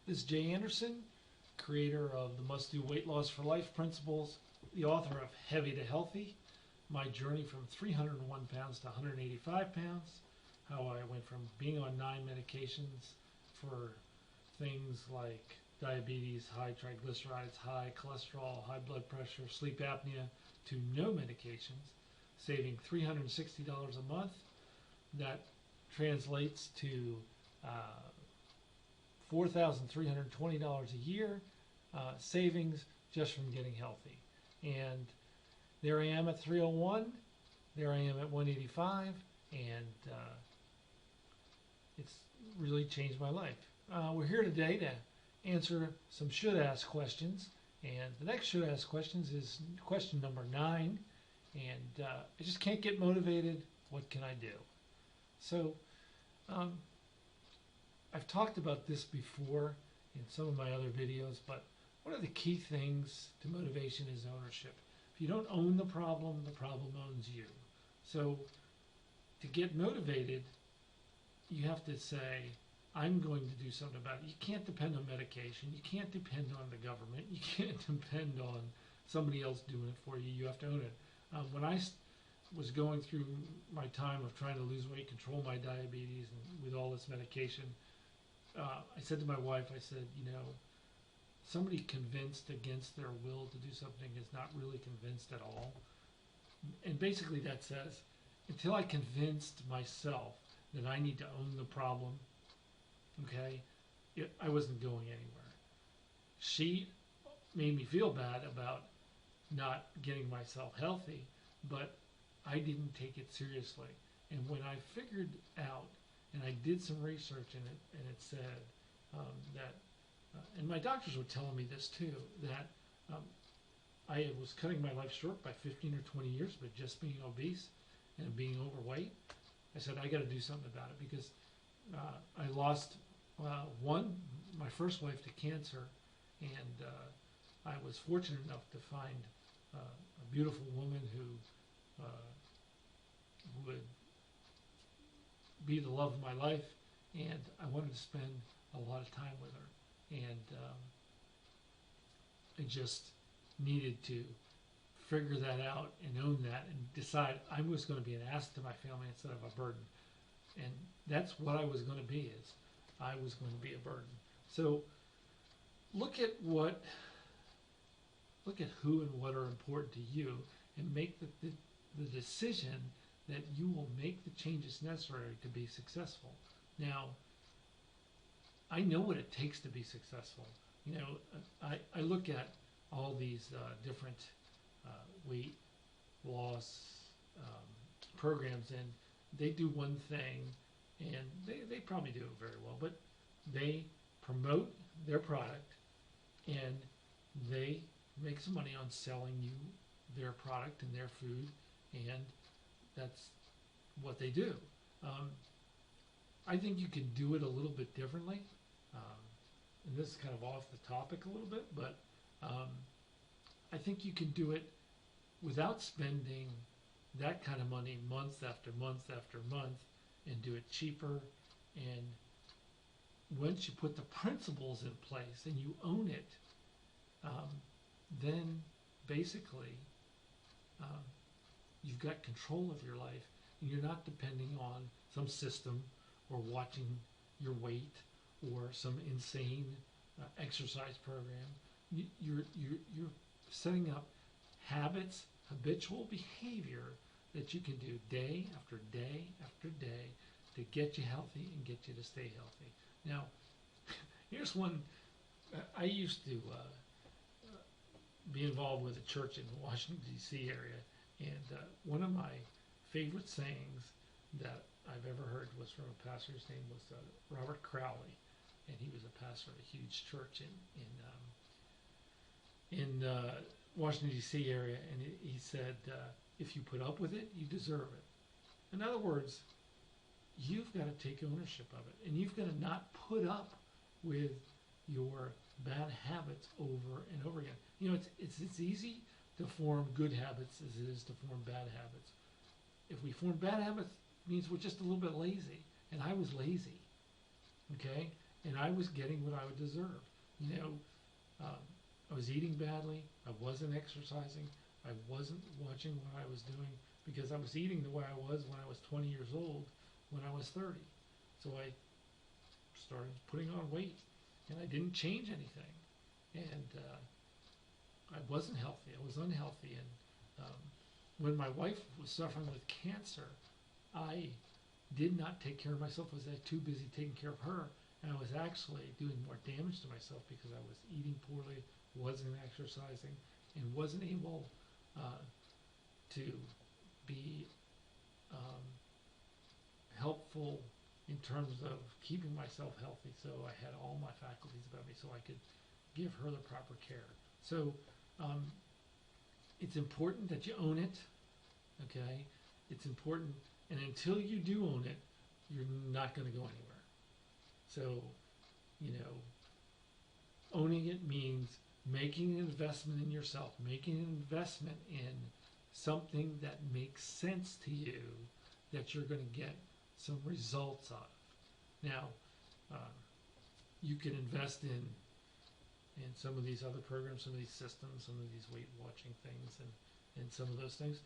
This is Jay Anderson, creator of the Must Do Weight Loss for Life principles, the author of Heavy to Healthy, my journey from 301 pounds to 185 pounds, how I went from being on 9 medications for things like diabetes, high triglycerides, high cholesterol, high blood pressure, sleep apnea, to no medications, saving $360 a month. That translates to $4,320 a year savings just from getting healthy. And there I am at 301, there I am at 185, and it's really changed my life. We're here today to answer some should-ask questions, and the next should-ask questions is question number 9, and I just can't get motivated. What can I do? So I've talked about this before in some of my other videos, but one of the key things to motivation is ownership. If you don't own the problem owns you. So to get motivated, you have to say, I'm going to do something about it. You can't depend on medication. You can't depend on the government. You can't depend on somebody else doing it for you. You have to own it. When I was going through my time of trying to lose weight, control my diabetes, and with all this medication, I said to my wife, I said, you know, somebody convinced against their will to do something is not really convinced at all. And basically that says, until I convinced myself that I need to own the problem, okay, I wasn't going anywhere. She made me feel bad about not getting myself healthy, but I didn't take it seriously. And when I figured out, and I did some research in it, and it said that, and my doctors were telling me this too, that I was cutting my life short by 15 or 20 years, but just being obese and being overweight. I said, I got to do something about it, because I lost my first wife to cancer, and I was fortunate enough to find a beautiful woman who would be the love of my life, and I wanted to spend a lot of time with her, and I just needed to figure that out and own that and decide I was going to be an asset to my family instead of a burden. And that's what I was going to be, is I was going to be a burden. So look at who and what are important to you, and make the decision that you will make the changes necessary to be successful. Now, I know what it takes to be successful. You know, I look at all these different weight loss programs, and they do one thing, and they probably do it very well, but they promote their product, and they make some money on selling you their product and their food, and that's what they do. I think you can do it a little bit differently, and this is kind of off the topic a little bit, but I think you can do it without spending that kind of money month after month after month, and do it cheaper. And once you put the principles in place and you own it, then basically you've got control of your life, and you're not depending on some system or watching your weight or some insane exercise program. You're setting up habits, habitual behavior that you can do day after day after day to get you healthy and get you to stay healthy. Now, here's one. I used to be involved with a church in the Washington, D.C. area, and one of my favorite sayings that I've ever heard was from a pastor. His name was Robert Crowley, and he was a pastor of a huge church in Washington, D.C. area, and he said, if you put up with it, you deserve it. In other words, you've got to take ownership of it, and you've got to not put up with your bad habits over and over again. You know, it's easy to form good habits as it is to form bad habits. If we form bad habits, it means we're just a little bit lazy, and I was lazy, okay? and I was getting what I would deserve. You know, I was eating badly. I wasn't exercising. I wasn't watching what I was doing because I was eating the way I was when I was 20 years old, when I was 30. So I started putting on weight, and I didn't change anything. And I wasn't healthy. I was unhealthy. And when my wife was suffering with cancer, I did not take care of myself. I was too busy taking care of her. And I was actually doing more damage to myself because I was eating poorly, wasn't exercising, and wasn't able to be helpful in terms of keeping myself healthy. So I had all my faculties about me so I could give her the proper care. So it's important that you own it, okay? It's important, and until you do own it, you're not going to go anywhere. So, you know, owning it means making an investment in yourself, making an investment in something that makes sense to you, that you're going to get some results out of. Now, you can invest in some of these other programs, some of these systems, some of these weight watching things, and some of those things,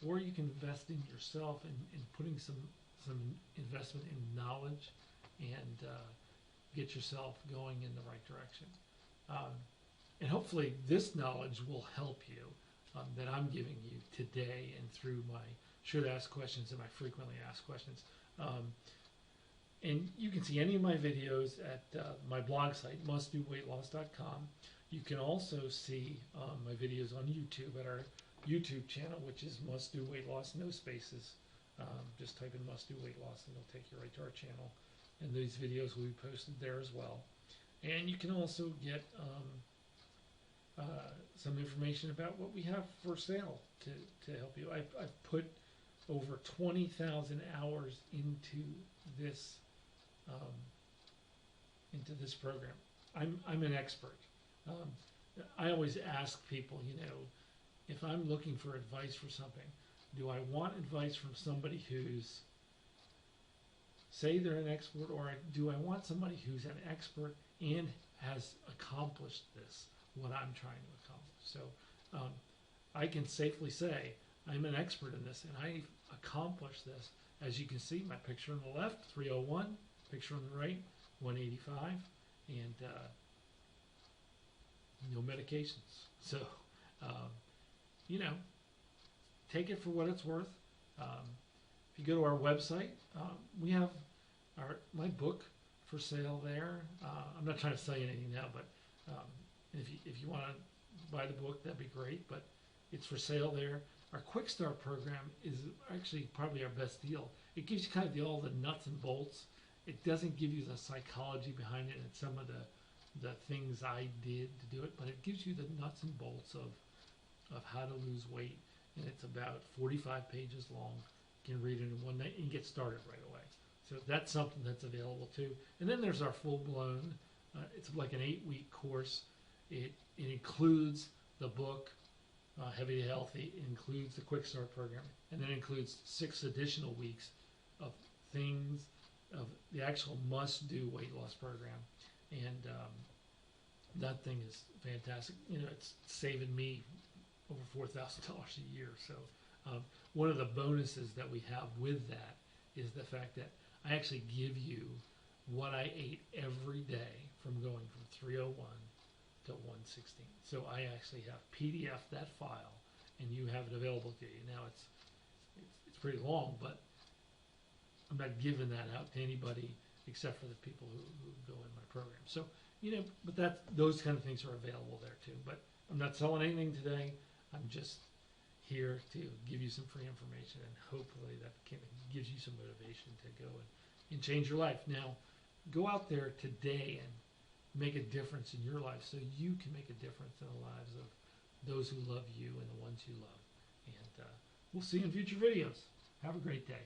or you can invest in yourself and putting some investment in knowledge and get yourself going in the right direction. And hopefully this knowledge will help you that I'm giving you today and through my should ask questions and my frequently asked questions. And you can see any of my videos at my blog site, mustdoweightloss.com. You can also see my videos on YouTube at our YouTube channel, which is Must Do Weight Loss, no spaces. Just type in Must Do Weight Loss and it'll take you right to our channel. And these videos will be posted there as well. And you can also get some information about what we have for sale to help you. I've put over 20,000 hours into this program. I'm an expert. I always ask people, you know, if I'm looking for advice for something, do I want advice from somebody who's, say they're an expert, or do I want somebody who's an expert and has accomplished this, what I'm trying to accomplish? So I can safely say I'm an expert in this, and I've accomplished this. As you can see, my picture on the left, 301, picture on the right, 185, and no medications. So, you know, take it for what it's worth. If you go to our website, we have my book for sale there. I'm not trying to sell you anything now, but if you want to buy the book, that'd be great. But it's for sale there. Our Quick Start program is actually probably our best deal. It gives you kind of all the nuts and bolts. It doesn't give you the psychology behind it and some of the things I did to do it, but it gives you the nuts and bolts of how to lose weight. And it's about 45 pages long. You can read it in one night and get started right away. So that's something that's available too. And then there's our full-blown, it's like an 8-week course. It includes the book, Heavy to Healthy. It includes the Quick Start program, and then includes 6 additional weeks of things, of the actual must-do weight loss program. And that thing is fantastic. You know, it's saving me over $4,000 a year. So one of the bonuses that we have with that is the fact that I actually give you what I ate every day from going from 301 to 116. So I actually have PDF that file, and you have it available to you. Now it's pretty long, but I'm not giving that out to anybody except for the people who go in my program. So, you know, but those kind of things are available there too. But I'm not selling anything today. I'm just here to give you some free information, and hopefully that gives you some motivation to go and change your life. Now, go out there today and make a difference in your life so you can make a difference in the lives of those who love you and the ones you love. And we'll see you in future videos. Have a great day.